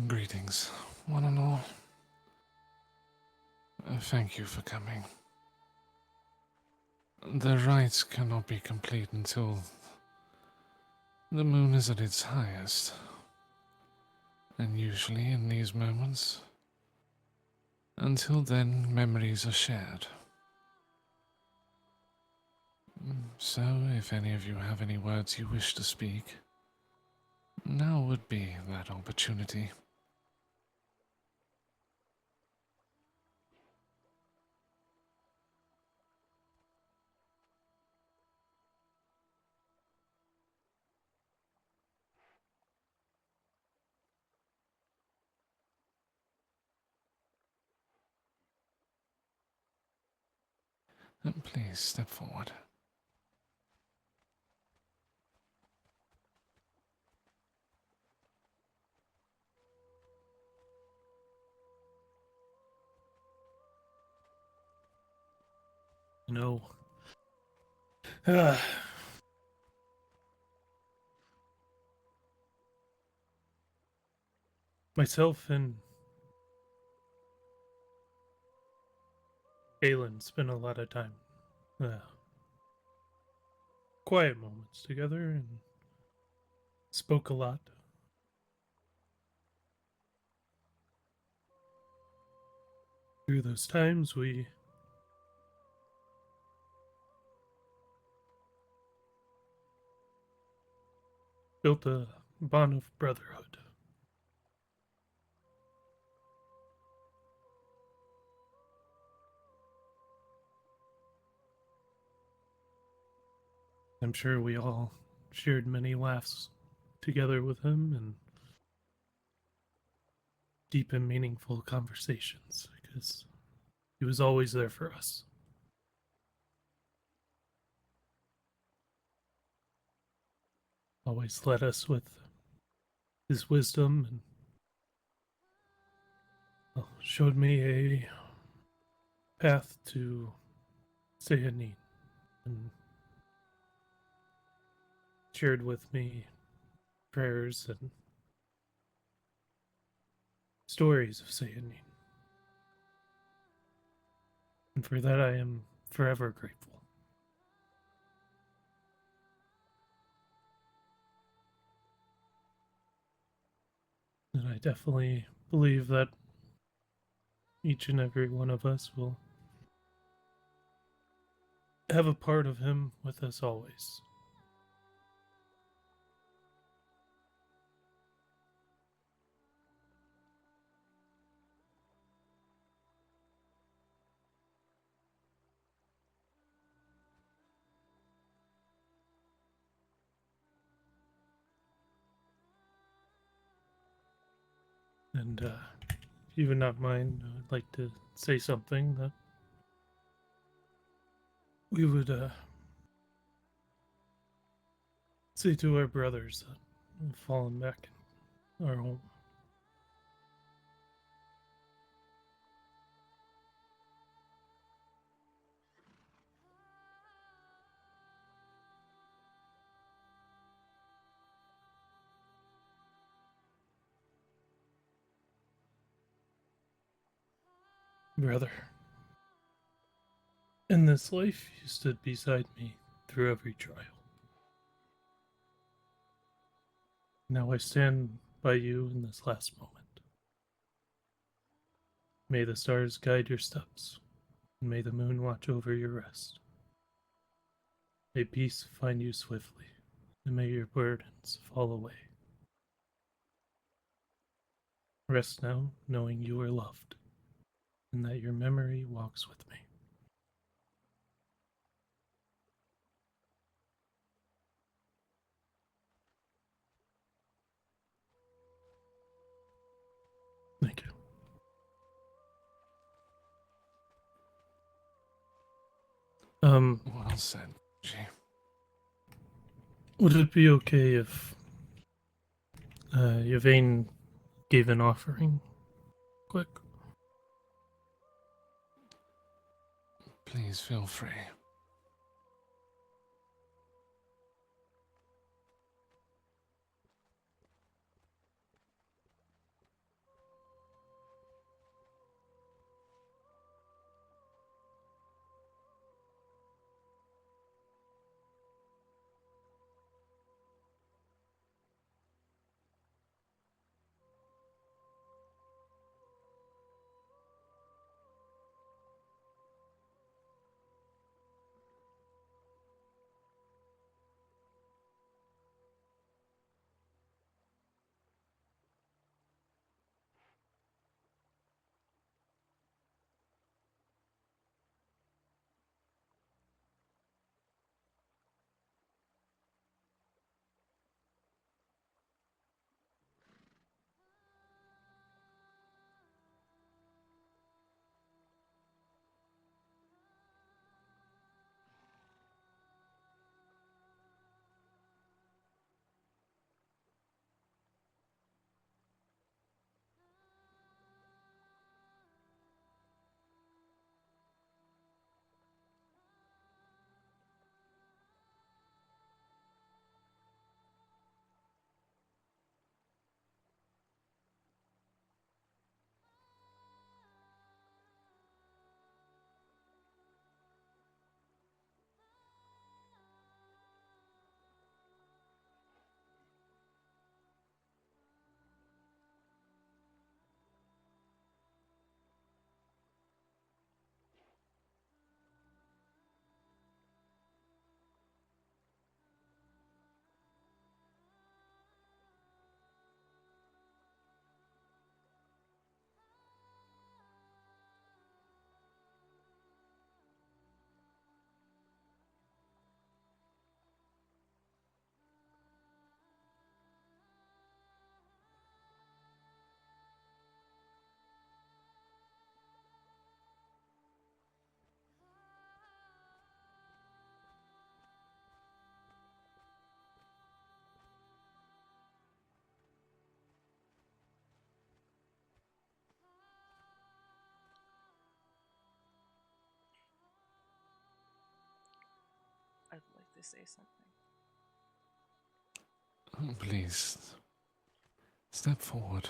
Greetings, one and all. Thank you for coming. The rites cannot be complete until the moon is at its highest. And usually in these moments, until then, memories are shared. So, if any of you have any words you wish to speak, now would be that opportunity. Please step forward. No. Uh, Myself and Ealin spent a lot of time, quiet moments together, and spoke a lot. Through those times, we built a bond of brotherhood. I'm sure we all shared many laughs together with him and deep and meaningful conversations because he was always there for us. Always led us with his wisdom and showed me a path to Sehanin and shared with me prayers and stories of Sehanin. And for that I am forever grateful. And I definitely believe that each and every one of us will have a part of him with us always. And if you would not mind, I would like to say something that we would say to our brothers that have fallen back in our home. Brother, in this life, you stood beside me through every trial. Now I stand by you in this last moment. May the stars guide your steps, and may the moon watch over your rest. May peace find you swiftly, and may your burdens fall away. Rest now, knowing you are loved, and that your memory walks with me. Thank you. Well said, G. Would it be okay if Yvain gave an offering? Quick. Please feel free. to say something. Oh, please. Step forward.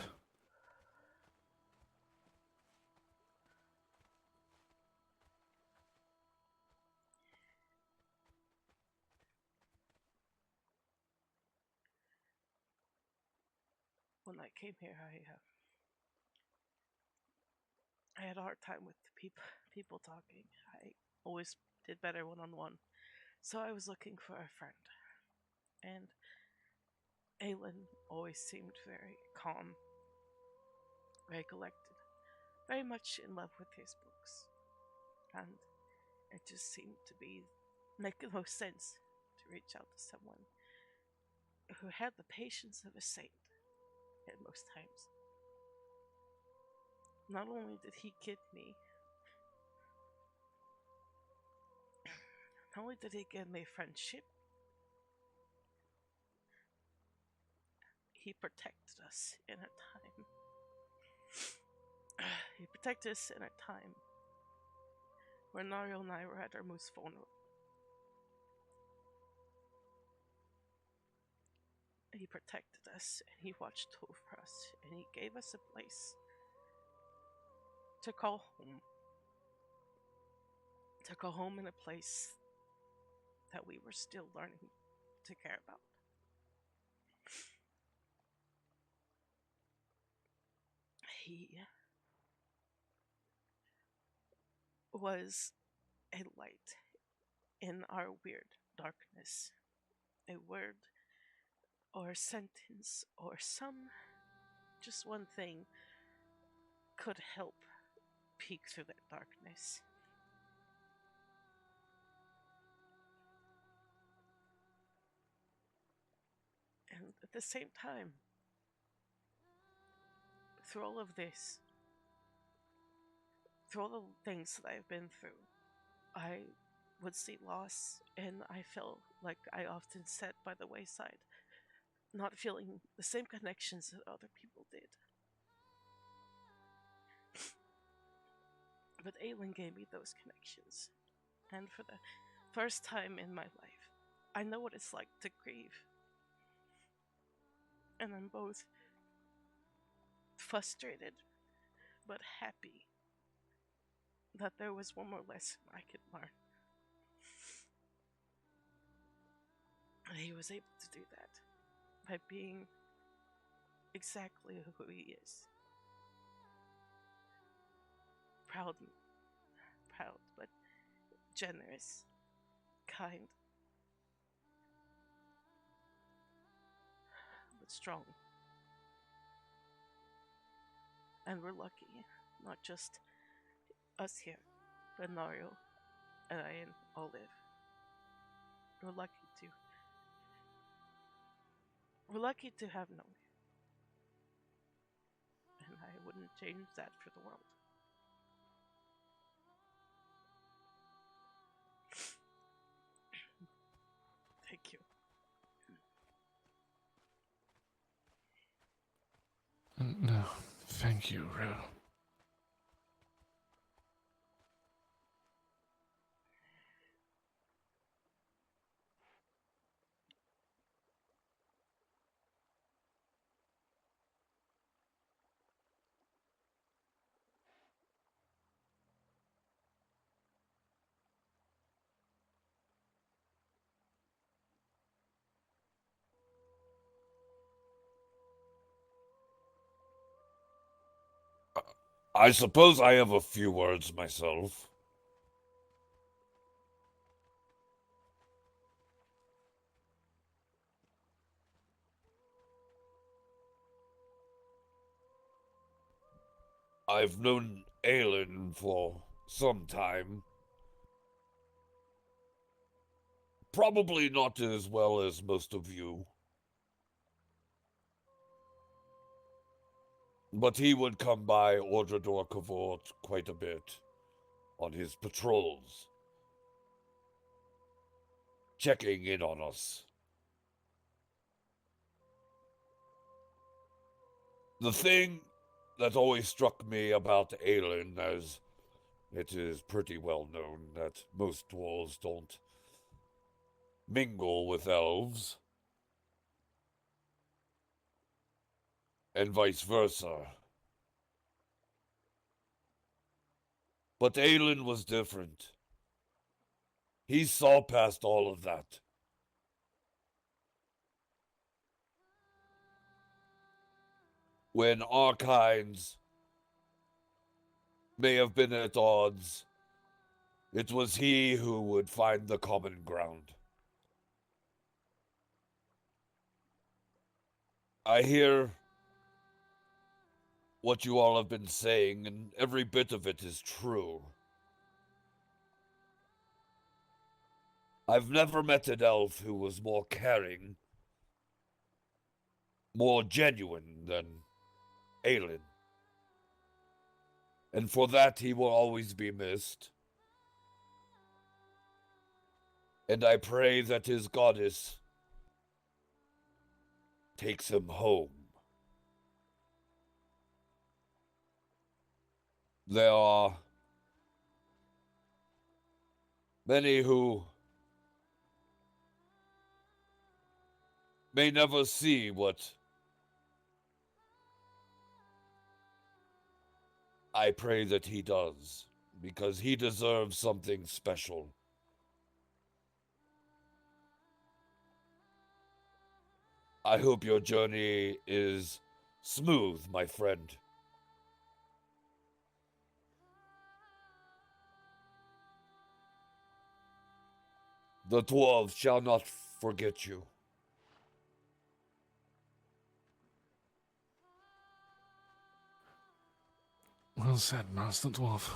When I came here, I had a hard time with people talking. I always did better one-on-one. So I was looking for a friend. And Ealin always seemed very calm, very collected, very much in love with his books. And it just seemed to be make the most sense to reach out to someone who had the patience of a saint at most times. Not only did he give me, not only did he give me friendship, he protected us in a time. He protected us in a time where Nario and I were at our most vulnerable. He protected us and he watched over us and he gave us a place to call home. To call home in a place that we were still learning to care about. He was a light in our weird darkness. A word or a sentence or just one thing could help peek through that darkness. And at the same time, through all of this, through all the things that I've been through, I would see loss and I felt like I often sat by the wayside, not feeling the same connections that other people did. But Ealin gave me those connections. And for the first time in my life, I know what it's like to grieve. And I'm both frustrated but happy that there was one more lesson I could learn. And he was able to do that by being exactly who he is. Proud, but generous, kind, but strong. And we're lucky, not just us here, but Nario and I and Olive. We're lucky to. We're lucky to have known you. And I wouldn't change that for the world. Thank you. No, thank you, Ro. I suppose I have a few words myself. I've known Ealin for some time. Probably not as well as most of you. But he would come by Ordrador Cavort quite a bit on his patrols, checking in on us. The thing that always struck me about Ealin, as it is pretty well known that most dwarves don't mingle with elves, and vice versa. But Ealin was different. He saw past all of that. When our kinds may have been at odds, it was he who would find the common ground. I hear what you all have been saying, and every bit of it is true. I've never met an elf who was more caring, more genuine than Ealin. And for that he will always be missed. And I pray that his goddess takes him home. There are many who may never see what I pray that he does, because he deserves something special. I hope your journey is smooth, my friend. The dwarves shall not forget you. Well said, Master Dwarf.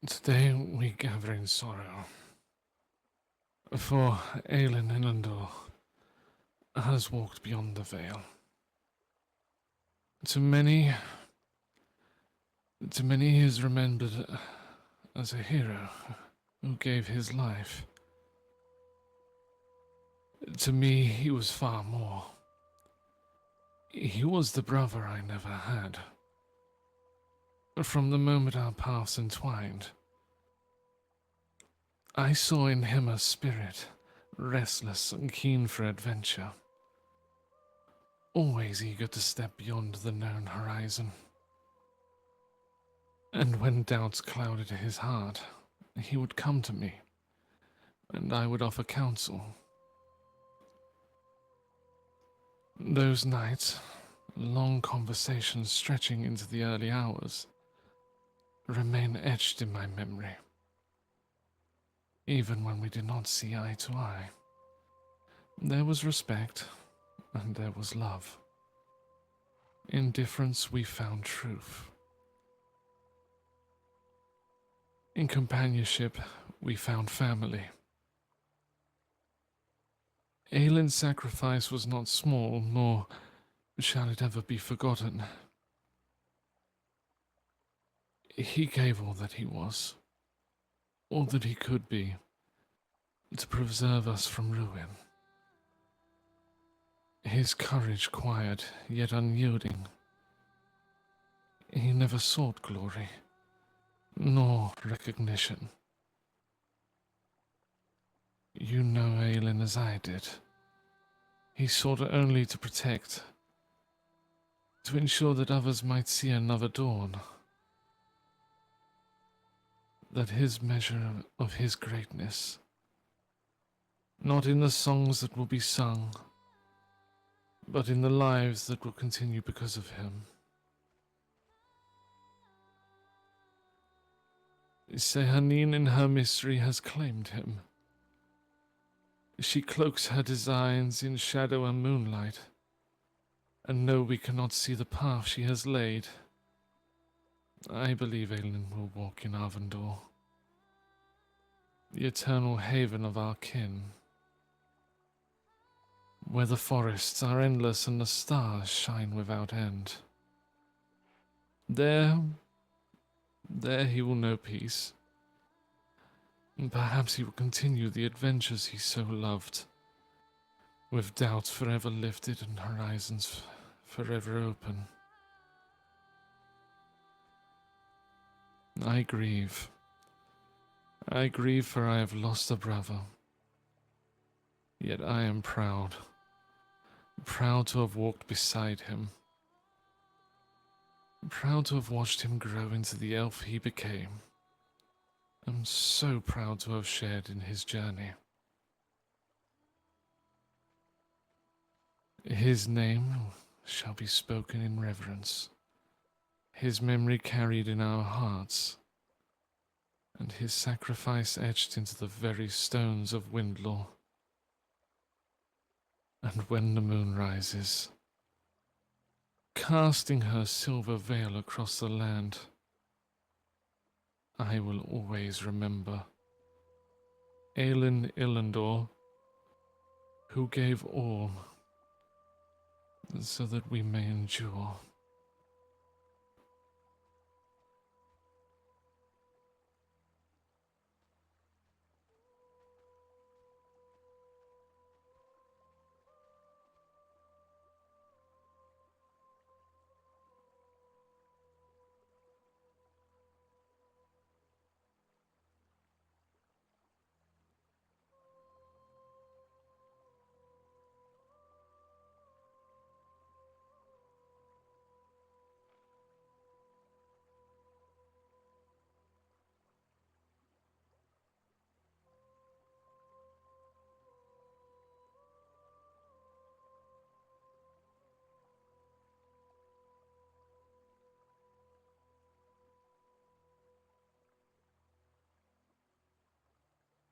Today we gather in sorrow, for Ealin Illendor has walked beyond the veil. To many he is remembered as a hero who gave his life. To me, he was far more. He was the brother I never had. From the moment our paths entwined, I saw in him a spirit, restless and keen for adventure, always eager to step beyond the known horizon. And when doubts clouded his heart, he would come to me, and I would offer counsel. Those nights, long conversations stretching into the early hours, remain etched in my memory. Even when we did not see eye to eye, there was respect and there was love. In difference we found truth. In companionship we found family. Ealin's sacrifice was not small, nor shall it ever be forgotten. He gave all that he was, all that he could be, to preserve us from ruin. His courage quiet, yet unyielding. He never sought glory, nor recognition. You know Ealin as I did. He sought only to protect, to ensure that others might see another dawn. That his measure of his greatness, not in the songs that will be sung, but in the lives that will continue because of him. Sehanine in her mystery has claimed him. She cloaks her designs in shadow and moonlight, and no, we cannot see the path she has laid. I believe Ealin will walk in Arvendor, the eternal haven of our kin, where the forests are endless and the stars shine without end. There he will know peace, And perhaps he will continue the adventures he so loved, with doubts forever lifted and horizons forever open. I grieve. I grieve, for I have lost a brother. Yet I am proud. Proud to have walked beside him. Proud to have watched him grow into the elf he became. I'm so proud to have shared in his journey. His name shall be spoken in reverence, his memory carried in our hearts, and his sacrifice etched into the very stones of Windlaw. And when the moon rises, casting her silver veil across the land, I will always remember Ealin Illendor, who gave all so that we may endure.